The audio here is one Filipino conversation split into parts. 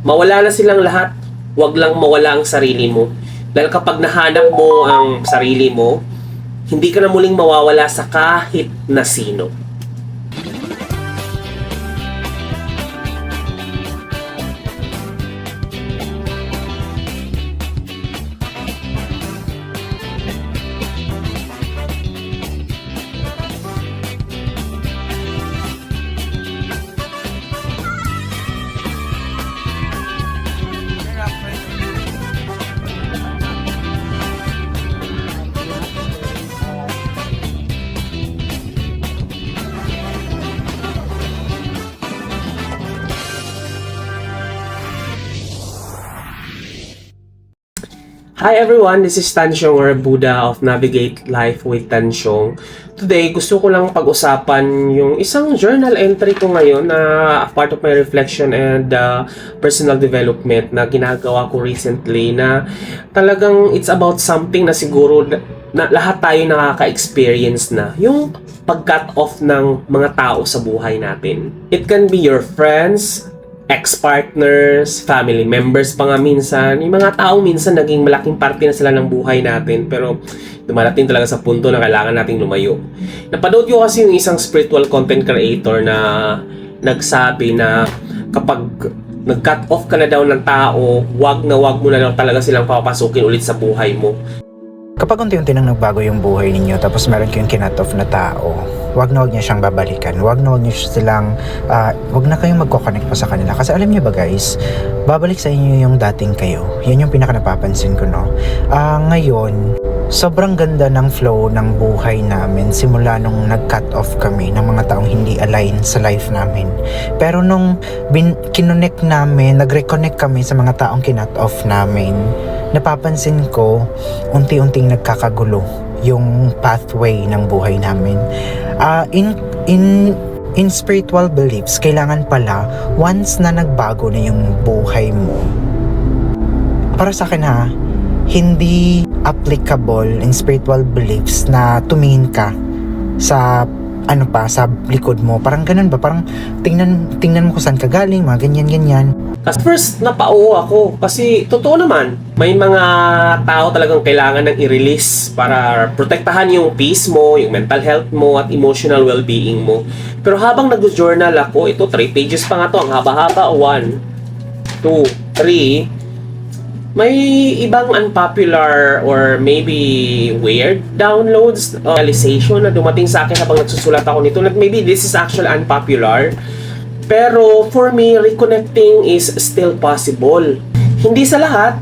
Mawala na silang lahat, wag lang mawala ang sarili mo. Dahil kapag nahanap mo ang sarili mo, hindi ka na muling mawawala sa kahit na sino. Hi everyone, this is Tansyong or Buddha of Navigate Life with Tansyong. Today, gusto ko lang pag-usapan yung isang journal entry ko ngayon na part of my reflection and personal development na ginagawa ko recently na talagang it's about something na siguro na lahat tayo nakaka-experience na. Yung pag-cut off ng mga tao sa buhay natin. It can be your friends, ex-partners, family members pa nga minsan. Yung mga taong minsan naging malaking parte na sila ng buhay natin pero dumarating talaga sa punto na kailangan nating lumayo. Napanood ko kasi yung isang spiritual content creator na nagsabi na kapag nag-cut off ka na daw ng tao, wag mo na daw talaga silang papasukin ulit sa buhay mo. Kapag unti-unti nang nagbago yung buhay ninyo tapos meron kayong kinat-off na tao, wag niyo siyang babalikan. Wag niyo silang wag na kayong magko-connect pa sa kanila. Kasi alam niyo ba guys, babalik sa inyo yung dating kayo. Yan yung pinaka napapansin ko, no. Ngayon, sobrang ganda ng flow ng buhay namin simula nung nag-cut off kami ng mga taong hindi align sa life namin. Pero nung kinonect namin, nag-reconnect kami sa mga taong kinat off namin, napapansin ko unti-unting nagkakagulo yung pathway ng buhay namin. In spiritual beliefs, kailangan pala once na nagbago na yung buhay mo, para sa akin ha, hindi applicable in spiritual beliefs na tumingin ka sa sa likod mo. Parang ganun ba? Parang tingnan mo kung saan ka galing, mga ganyan. At first, napao ako kasi totoo naman, may mga tao talagang kailangan ng i-release para protektahan yung peace mo, yung mental health mo, at emotional well-being mo. Pero habang nag-journal ako, ito 3 pages pa nga to, ang haba-haba, 1, 2, 3, may ibang unpopular or maybe weird downloads, realization na dumating sa akin habang nagsusulat ako nito. Maybe this is actually unpopular. Pero for me, reconnecting is still possible. Hindi sa lahat,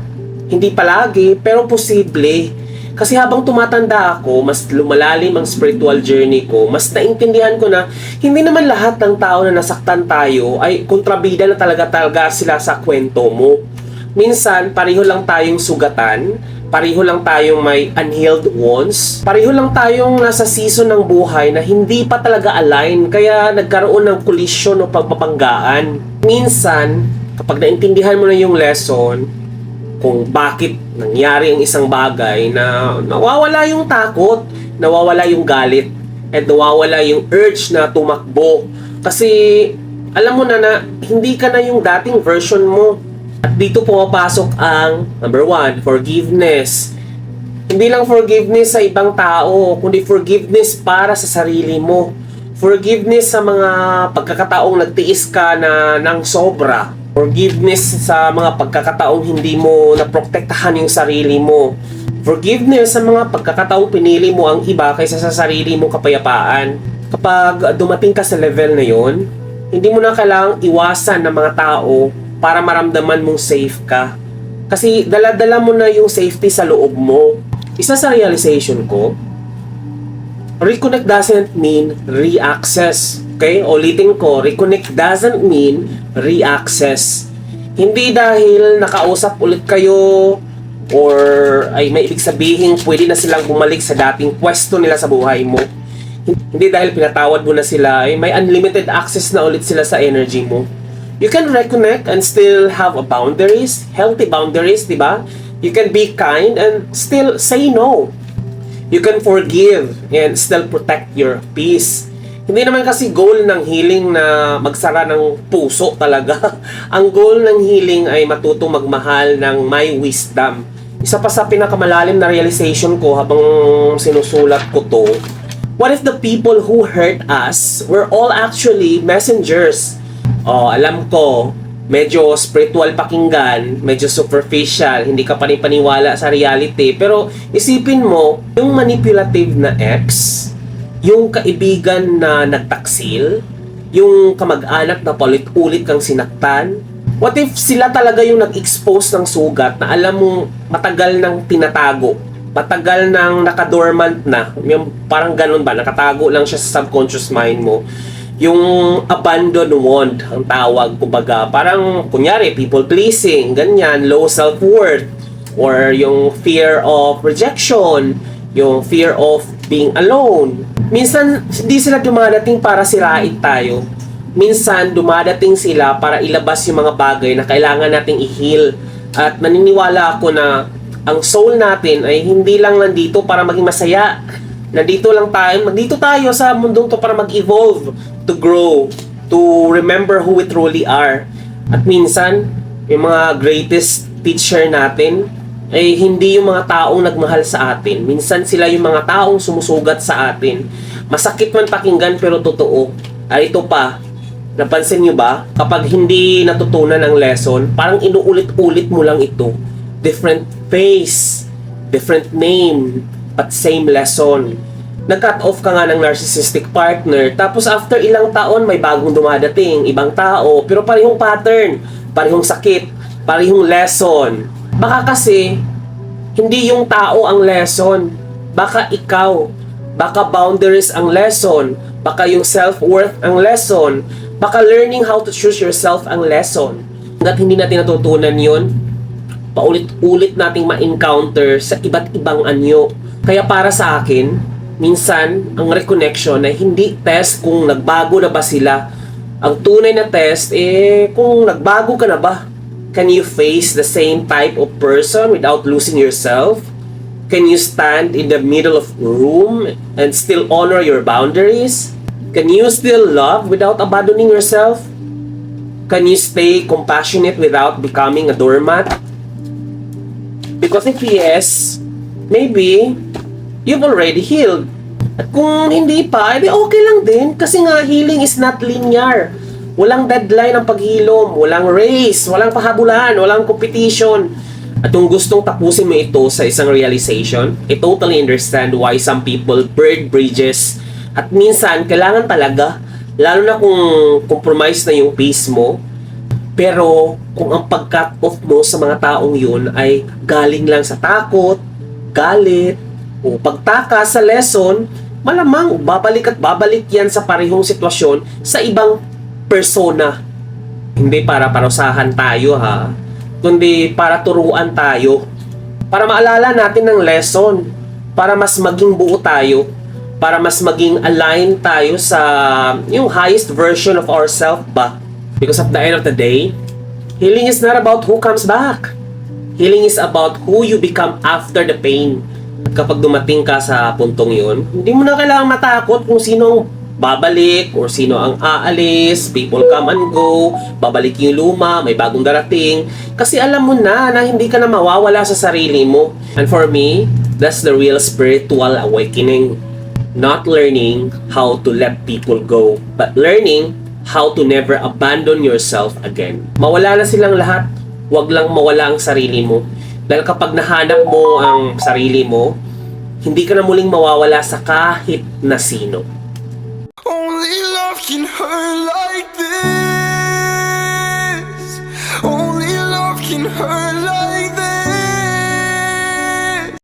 hindi palagi, pero posible. Kasi habang tumatanda ako, mas lumalalim ang spiritual journey ko, mas naintindihan ko na hindi naman lahat ng tao na nasaktan tayo ay kontrabida na talaga sila sa kwento mo. Minsan, pareho lang tayong sugatan, pareho lang tayong may unhealed wounds, pareho lang tayong nasa season ng buhay na hindi pa talaga align, kaya nagkaroon ng collision o pagpapanggaan. Minsan, kapag naintindihan mo na yung lesson, kung bakit nangyari ang isang bagay, na nawawala yung takot, nawawala yung galit, at nawawala yung urge na tumakbo. Kasi, alam mo na hindi ka na yung dating version mo. At dito pumapasok ang number 1, forgiveness. Hindi lang forgiveness sa ibang tao, kundi forgiveness para sa sarili mo. Forgiveness sa mga pagkakataong nagtiis ka na ng sobra. Forgiveness sa mga pagkakataong hindi mo naprotektahan yung sarili mo. Forgiveness sa mga pagkakataong pinili mo ang iba kaysa sa sarili mong kapayapaan. Kapag dumating ka sa level na yon, hindi mo na kailangang iwasan ng mga tao para maramdaman mong safe ka. Kasi dala-dala mo na yung safety sa loob mo. Isa sa realization ko, reconnect doesn't mean re-access. Okay? Ulitin ko, reconnect doesn't mean re-access. Hindi dahil nakausap ulit kayo or ay may ibig sabihin pwede na silang bumalik sa dating pwesto nila sa buhay mo. Hindi dahil pinatawad mo na sila ay may unlimited access na ulit sila sa energy mo. You can reconnect and still have a boundaries, healthy boundaries, di ba? You can be kind and still say no. You can forgive and still protect your peace. Hindi naman kasi goal ng healing na magsara ng puso talaga. Ang goal ng healing ay matutong magmahal ng may wisdom. Isa pa sa pinakamalalim na realization ko habang sinusulat ko to, what if the people who hurt us were all actually messengers? Oh, alam ko, medyo spiritual pakinggan, medyo superficial, hindi ka panipaniwala sa reality. Pero isipin mo, yung manipulative na ex, yung kaibigan na nagtaksil, yung kamag-anak na paulit-ulit kang sinaktan, what if sila talaga yung nag-expose ng sugat na alam mong matagal nang tinatago, matagal nang nakadormant na, yung parang ganun ba, nakatago lang siya sa subconscious mind mo. Yung abandon wound, ang tawag, kumbaga, parang, kunyari, people pleasing, ganyan, low self-worth, or yung fear of rejection, yung fear of being alone. Minsan, hindi sila dumadating para sirain tayo. Minsan, dumadating sila para ilabas yung mga bagay na kailangan nating i-heal. At naniniwala ako na ang soul natin ay hindi lang nandito para maging masaya. Nandito tayo sa mundong to para mag-evolve, to grow, to remember who we truly are. At minsan, yung mga greatest teacher natin ay hindi yung mga taong nagmahal sa atin. Minsan sila yung mga taong sumusugat sa atin. Masakit man pakinggan pero totoo. Ay ito pa, napansin nyo ba? Kapag hindi natutunan ang lesson, parang inuulit-ulit mo lang ito. Different face, different name, but same lesson. Nag-cut off ka nga ng narcissistic partner, tapos after ilang taon may bagong dumadating, ibang tao, pero parehong pattern, parehong sakit, parehong lesson. Baka kasi, hindi yung tao ang lesson. Baka ikaw. Baka boundaries ang lesson. Baka yung self-worth ang lesson. Baka learning how to choose yourself ang lesson. Hanggat hindi natin natutunan yun, paulit-ulit nating ma-encounter sa iba't ibang anyo. Kaya para sa akin, minsan, ang reconnection ay hindi test kung nagbago na ba sila. Ang tunay na test, kung nagbago ka na ba? Can you face the same type of person without losing yourself? Can you stand in the middle of the room and still honor your boundaries? Can you still love without abandoning yourself? Can you stay compassionate without becoming a doormat? Because if yes, maybe you've already healed. At kung hindi pa, edi okay lang din kasi nga healing is not linear. Walang deadline ang paghilom, walang race, walang pahabulan, walang competition. At kung gustong tapusin mo ito sa isang realization, I totally understand why some people burn bridges. At minsan, kailangan talaga, lalo na kung compromise na yung peace mo. Pero kung ang pag-cut off mo sa mga taong yun ay galing lang sa takot, galit, o pagtakas sa lesson, malamang babalik at babalik yan sa parehong sitwasyon sa ibang persona. Hindi para parusahan tayo ha, kundi para turuan tayo, para maalala natin ng lesson, para mas maging buo tayo, para mas maging align tayo sa yung highest version of ourselves ba. Because at the end of the day, healing is not about who comes back. Healing is about who you become after the pain. At kapag dumating ka sa puntong yun, hindi mo na kailangang matakot kung sino babalik or sino ang aalis, people come and go, babalik yung luma, may bagong darating. Kasi alam mo na hindi ka na mawawala sa sarili mo. And for me, that's the real spiritual awakening. Not learning how to let people go, but learning how to never abandon yourself again. Mawala na silang lahat, wag lang mawala ang sarili mo. Dahil kapag nahanap mo ang sarili mo, hindi ka na muling mawawala sa kahit na sino. Only love can hurt like this. Only love can hurt like